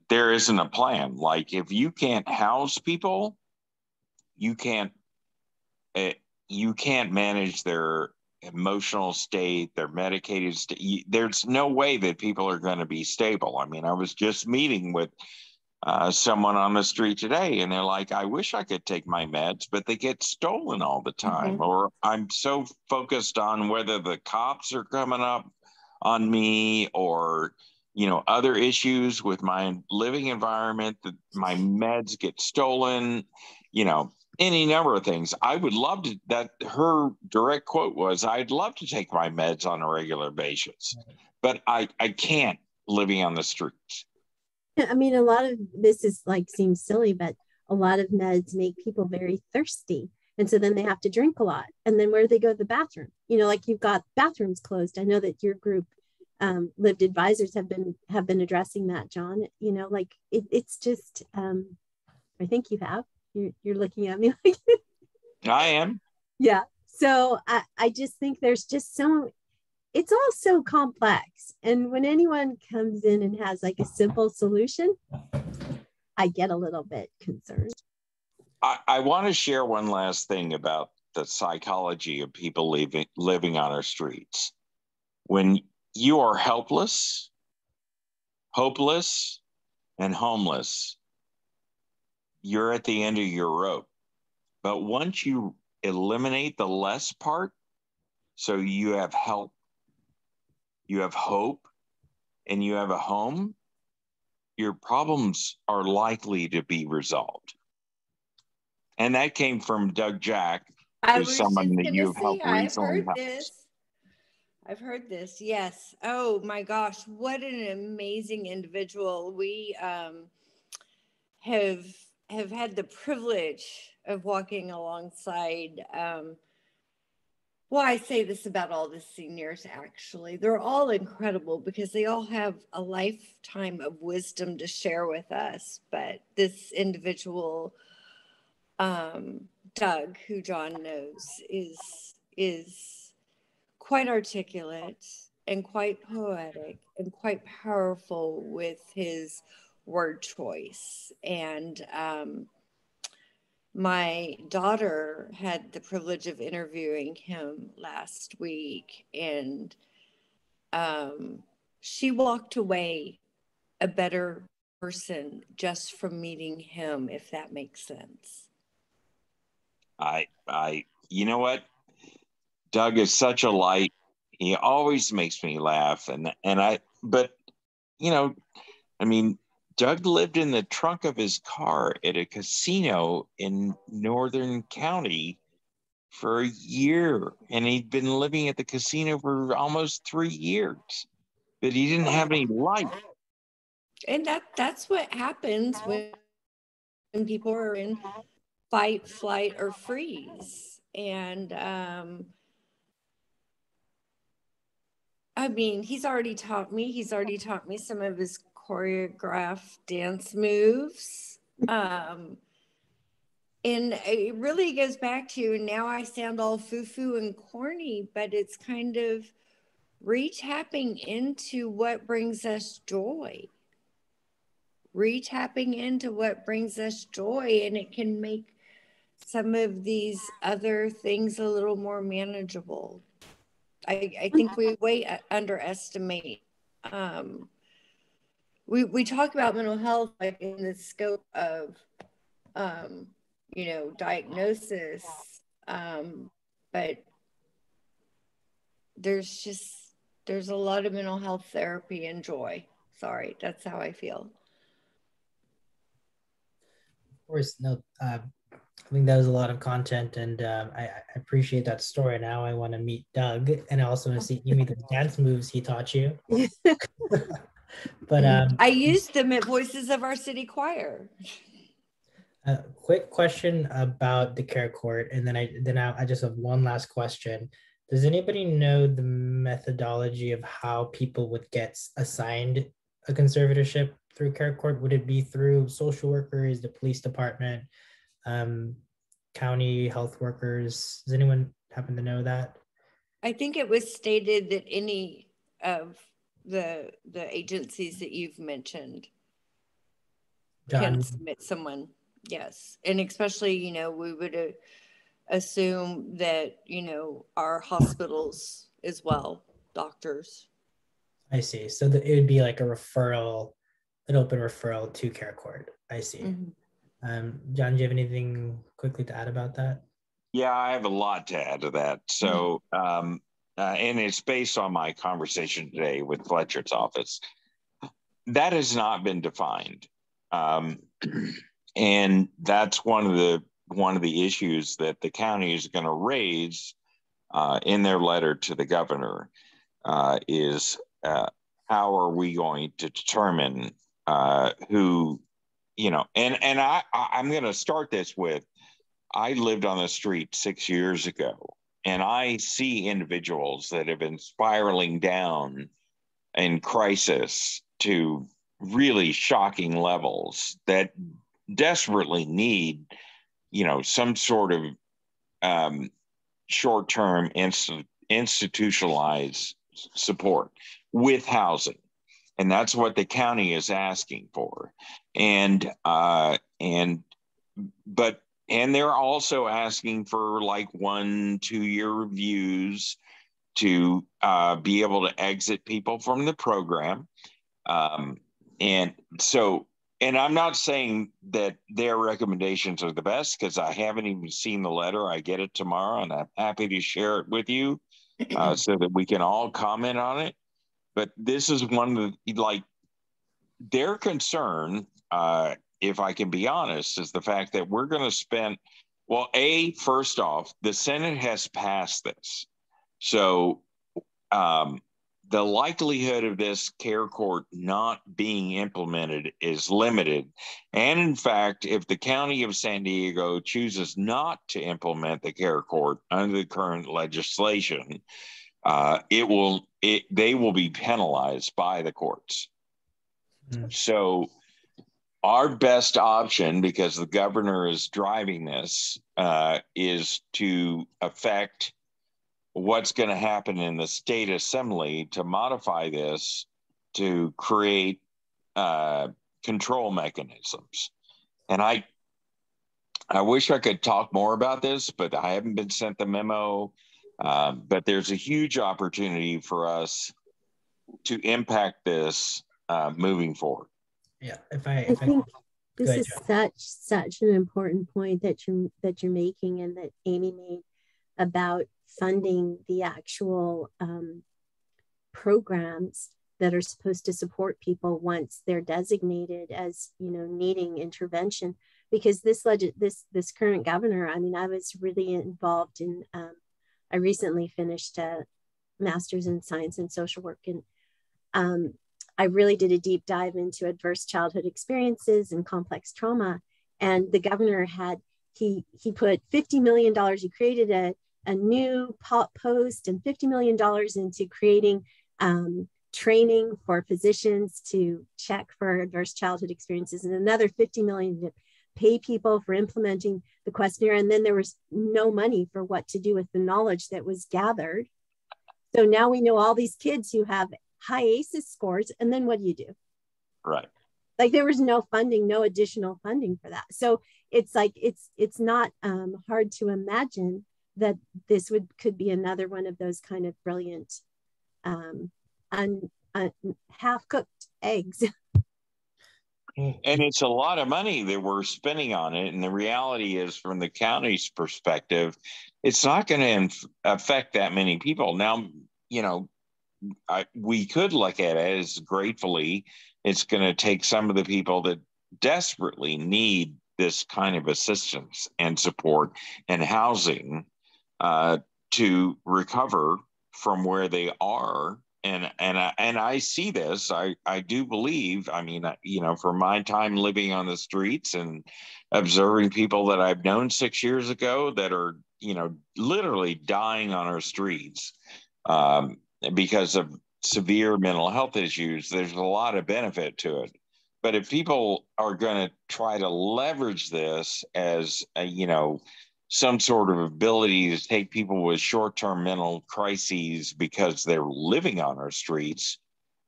There isn't a plan. Like, if you can't house people, you can't manage their emotional state, their medicated state. There's no way that people are going to be stable. I mean, I was just meeting with someone on the street today, and they're like, I wish I could take my meds, but they get stolen all the time. Mm-hmm. Or I'm so focused on whether the cops are coming up on me, or, you know, other issues with my living environment, that my meds get stolen, you know, any number of things. I would love to, that her direct quote was, I'd love to take my meds on a regular basis, but I can't, living on the streets. I mean, a lot of this is like, seems silly, but a lot of meds make people very thirsty. And so then they have to drink a lot. And then where do they go to the bathroom? You know, like you've got bathrooms closed. I know that your group, Lived Advisors, have been addressing that, John. You know, like it's just, I think you have. You're looking at me like I am. Yeah. So I just think there's just it's all so complex. And when anyone comes in and has like a simple solution, I get a little bit concerned. I want to share one last thing about the psychology of people living on our streets. When you are helpless, hopeless, and homeless, you're at the end of your rope. But once you eliminate the less part, so you have help, you have hope, and you have a home, your problems are likely to be resolved. And that came from Doug Jack, who's someone that you've helped recently. I've heard this. Yes. Oh my gosh, what an amazing individual. We have had the privilege of walking alongside. Well, I say this about all the seniors, actually. They're all incredible because they all have a lifetime of wisdom to share with us. But this individual, Doug, who John knows, is quite articulate and quite poetic and quite powerful with his word choice. And my daughter had the privilege of interviewing him last week, and she walked away a better person just from meeting him, if that makes sense. You know what? Doug is such a light. He always makes me laugh. But, you know, I mean, Doug lived in the trunk of his car at a casino in Northern County for a year. And he'd been living at the casino for almost 3 years. But he didn't have any life. And that's what happens when people are in fight, flight, or freeze. And I mean, he's already taught me some of his choreographed dance moves. And it really goes back to, now I sound all foo-foo and corny, but it's kind of re-tapping into what brings us joy. Re-tapping into what brings us joy, and it can make some of these other things a little more manageable. I think we way underestimate. We talk about mental health like in the scope of, you know, diagnosis, but there's a lot of mental health therapy and joy. Sorry, that's how I feel. Of course, no. I think that was a lot of content, and I appreciate that story. Now I want to meet Doug, and I also want to see you meet the dance moves he taught you. But I used them at Voices of Our City Choir. A quick question about the care court, and then I just have one last question. Does anybody know the methodology of how people would get assigned a conservatorship through care court? Would it be through social workers, the police department, county health workers? Does anyone happen to know that? I think it was stated that any of the agencies that you've mentioned can submit someone. Yes. And especially, you know, we would assume that, you know, our hospitals as well, doctors. I see. So it would be like a referral, an open referral to care court. I see. Mm-hmm. John, do you have anything quickly to add about that? Yeah, I have a lot to add to that. So, and it's based on my conversation today with Fletcher's office. That has not been defined. And that's one of the issues that the county is going to raise in their letter to the governor is how are we going to determine who, you know, and I'm going to start this with I lived on the street 6 years ago, and I see individuals that have been spiraling down in crisis to really shocking levels that desperately need, some sort of short-term institutionalized support with housing. And that's what the county is asking for. And they're also asking for like 1-2 year reviews to be able to exit people from the program. And I'm not saying that their recommendations are the best, because I haven't even seen the letter. I get it tomorrow, and I'm happy to share it with you so that we can all comment on it. But this is one of the, like, their concern, if I can be honest, is the fact that we're going to spend, well, first off, the Senate has passed this. So the likelihood of this care court not being implemented is limited. And in fact, if the county of San Diego chooses not to implement the care court under the current legislation, they will be penalized by the courts. So our best option, because the governor is driving this, is to affect what's going to happen in the state assembly to modify this to create control mechanisms. And I wish I could talk more about this, but I haven't been sent the memo. But there's a huge opportunity for us to impact this moving forward. Yeah, I think this is such an important point that you're making, and that Amie made about funding the actual programs that are supposed to support people once they're designated as, needing intervention. Because this current governor, I mean, I was really involved in. I recently finished a master's in science and social work, and I really did a deep dive into adverse childhood experiences and complex trauma. And the governor he put $50 million. He created a new post and $50 million into creating training for physicians to check for adverse childhood experiences, and another $50 million to pay people for implementing the questionnaire. And then there was no money for what to do with the knowledge that was gathered. So now we know all these kids who have high ACEs scores, and then what do you do? Right. Like, there was no funding, no additional funding for that. So it's like, it's not hard to imagine that this could be another one of those kind of brilliant half-cooked eggs. And it's a lot of money that we're spending on it. And the reality is, from the county's perspective, it's not going to affect that many people. Now, we could look at it as, gratefully, it's going to take some of the people that desperately need this kind of assistance and support and housing to recover from where they are. And I see this. I do believe. I mean, for my time living on the streets and observing people that I've known 6 years ago that are, literally dying on our streets because of severe mental health issues, there's a lot of benefit to it. But if people are going to try to leverage this as some sort of ability to take people with short-term mental crises because they're living on our streets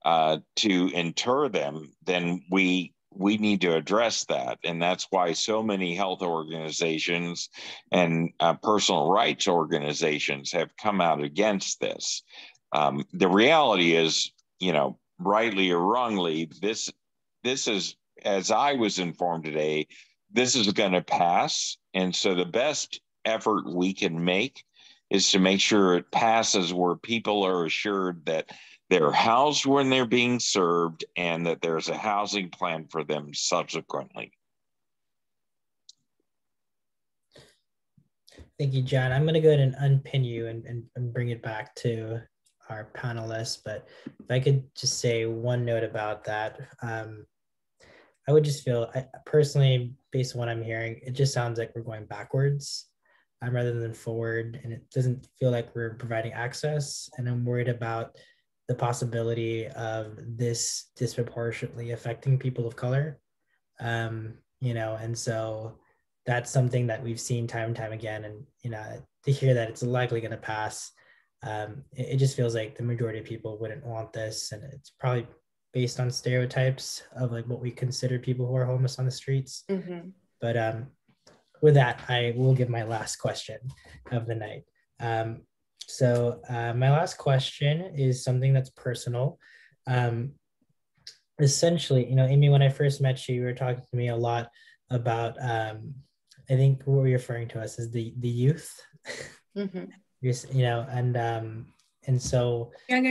to inter them, then we need to address that. And that's why so many health organizations and personal rights organizations have come out against this. The reality is, rightly or wrongly, this is, as I was informed today, this is going to pass. And so the best effort we can make is to make sure it passes where people are assured that they're housed when they're being served and that there's a housing plan for them subsequently. Thank you, John. I'm going to go ahead and unpin you and bring it back to our panelists. But if I could just say one note about that. I would just feel, personally, based on what I'm hearing, it just sounds like we're going backwards rather than forward. And it doesn't feel like we're providing access. And I'm worried about the possibility of this disproportionately affecting people of color. And so that's something that we've seen time and time again. And, to hear that it's likely going to pass, it just feels like the majority of people wouldn't want this. And it's probably based on stereotypes of like what we consider people who are homeless on the streets. Mm-hmm. But with that, I will give my last question of the night. So my last question is something that's personal. Essentially, Amie, when I first met you, you were talking to me a lot about, I think what we're referring to us as the youth. Mm-hmm. And so young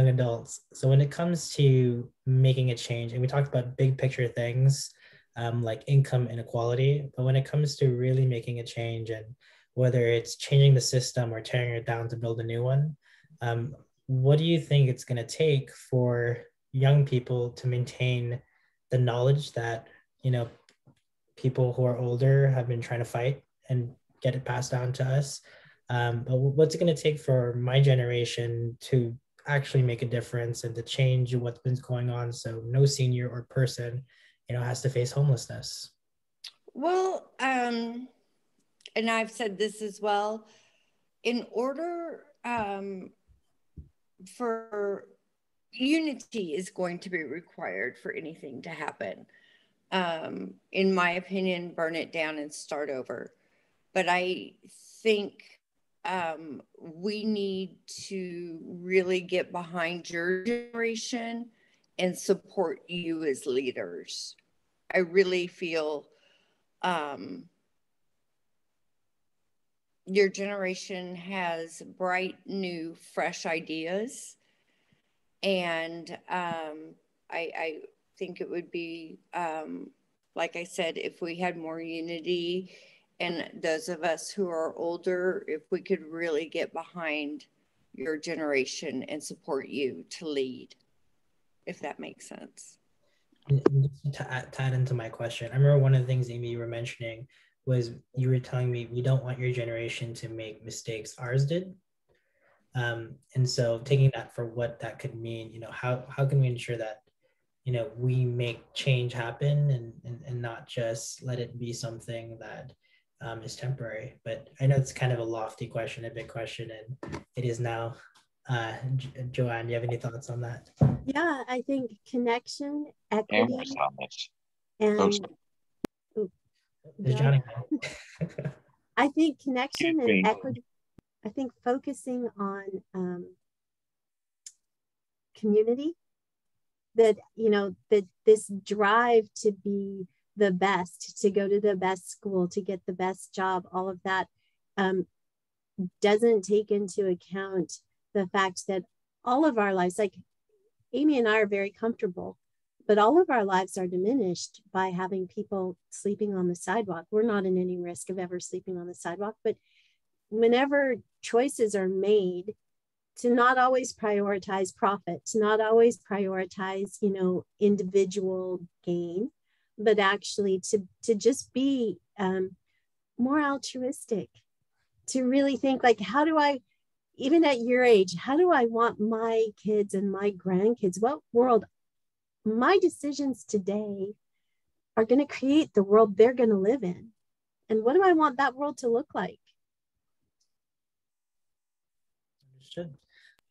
adults. So when it comes to making a change, and we talked about big picture things, like income inequality, but when it comes to really making a change, and whether it's changing the system or tearing it down to build a new one, what do you think it's going to take for young people to maintain the knowledge that, people who are older have been trying to fight and get it passed down to us? But what's it going to take for my generation to actually make a difference and to change what's been going on, so no senior or person, has to face homelessness? Well, and I've said this as well. In order for unity is going to be required for anything to happen. In my opinion, burn it down and start over. But I think we need to really get behind your generation and support you as leaders. I really feel your generation has bright, new, fresh ideas. And I think it would be, like I said, if we had more unity, and those of us who are older, if we could really get behind your generation and support you to lead, if that makes sense. And just to add into my question, I remember one of the things, Amie, you were mentioning was you were telling me we don't want your generation to make mistakes ours did. And so taking that for what that could mean, how can we ensure that, we make change happen and not just let it be something that is temporary? But I know it's kind of a lofty question, a big question, and it is now. Joanne, do you have any thoughts on that? Yeah, I think connection, equity, and Johnny. I think connection and equity. I think focusing on community, that that this drive to be the best, to go to the best school, to get the best job, all of that doesn't take into account the fact that all of our lives, like Amie and I are very comfortable, but all of our lives are diminished by having people sleeping on the sidewalk. We're not in any risk of ever sleeping on the sidewalk, but whenever choices are made to not always prioritize profit, to not always prioritize, individual gain, but actually to just be more altruistic, to really think like, how do I, even at your age, how do I want my kids and my grandkids, what world, my decisions today are going to create the world they're going to live in. And what do I want that world to look like? Understood.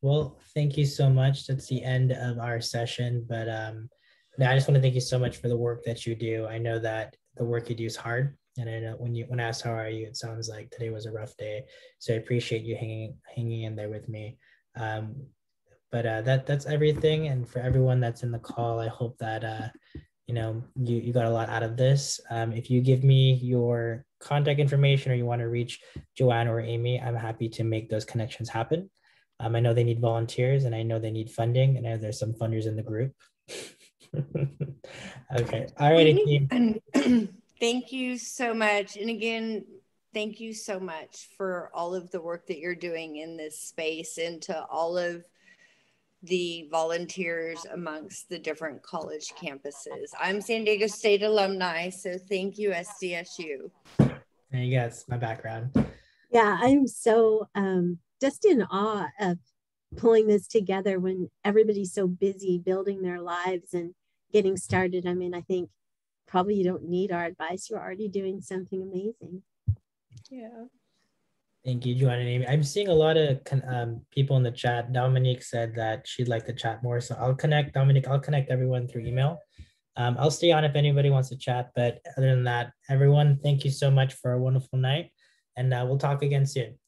Well, thank you so much. That's the end of our session. But I just want to thank you so much for the work that you do. I know that the work you do is hard. And I know when I asked how are you, it sounds like today was a rough day. So I appreciate you hanging in there with me. But that's everything. And for everyone that's in the call, I hope that you got a lot out of this. If you give me your contact information or you want to reach Joanne or Amie, I'm happy to make those connections happen. I know they need volunteers, and I know they need funding, and I know there's some funders in the group. Okay. All right. Thank you so much. And again, thank you so much for all of the work that you're doing in this space, and to all of the volunteers amongst the different college campuses. I'm San Diego State alumni, so thank you, SDSU. There you go. It's my background. Yeah, I'm so just in awe of pulling this together when everybody's so busy building their lives and getting started. I mean, I think probably you don't need our advice. You're already doing something amazing. Yeah. Thank you, Joanne and Amie. I'm seeing a lot of people in the chat. Dominique said that she'd like to chat more. So I'll connect, Dominique, I'll connect everyone through email. I'll stay on if anybody wants to chat. But other than that, everyone, thank you so much for a wonderful night. And we'll talk again soon.